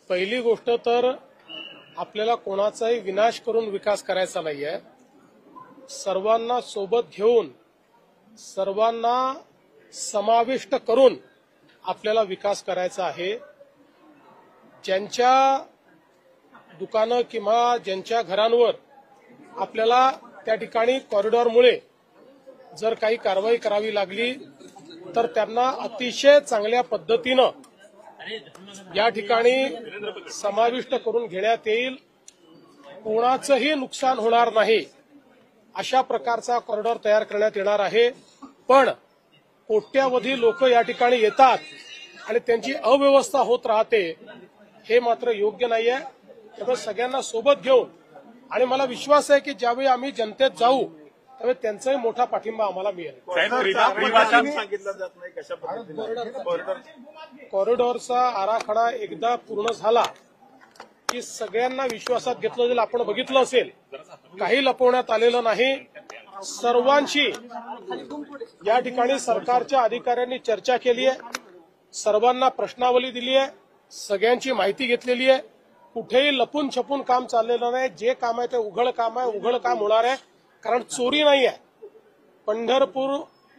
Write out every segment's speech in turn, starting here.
पहिली गोष्ट तर आपल्याला कोणाचाही विनाश करून विकास करायचा नाहीये। सर्वांना सोबत घेऊन सर्वांना समाविष्ट करून आपल्याला विकास करायचा आहे। ज्यांच्या दुकानं किंवा ज्यांच्या घरांवर आपल्याला त्या ठिकाणी कॉरिडॉरमुळे जर काही कारवाई करावी लागली तर त्यांना अतिशय चांगल्या पद्धतीनं या ठिकाणी समाविष्ट करून घेण्यात येईल। कोणाचंही नुकसान होणार नाही अशा प्रकारचा कॉरिडॉर तयार करण्यात येणार आहे। पण कोट्यावधी लोक या ठिकाणी येतात आणि त्यांची अव्यवस्था होत राहते, हे मात्र योग्य नाहीये। त्यामुळे सगळ्यांना सोबत घेऊन आणि मला विश्वास आहे की ज्यावेळी आम्ही जनतेत जाऊ त्यावेळी त्यांचाही मोठा पाठिंबा आम्हाला मिळेल। कॉरिडॉरचा आराखडा एकदा पूर्ण झाला की सगळ्यांना विश्वासात घेतलं जाईल। आपण बघितलं असेल काही लपवण्यात आलेलं नाही। सर्वांशी या ठिकाणी सरकारच्या अधिकाऱ्यांनी चर्चा केली आहे, सर्वांना प्रश्नावली दिली आहे, सगळ्यांची माहिती घेतलेली आहे। कुठेही लपून छपून काम चाललेलं नाही। जे काम आहे ते उघड काम आहे, उघड काम होणार आहे, कारण चोरी नाही आहे। पंढरपूर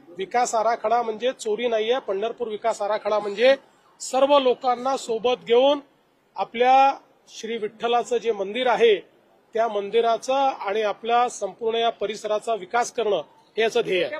विकास आराखडा म्हणजे चोरी नाहीये। पंढरपूर विकास आराखडा म्हणजे सर्व लोकांना सोबत घेऊन आपल्या श्री विठ्ठलाचं जे मंदिर आहे त्या मंदिराचा आणि आपल्या संपूर्ण या परिसराचा विकास करणं हे याचं ध्येय आहे।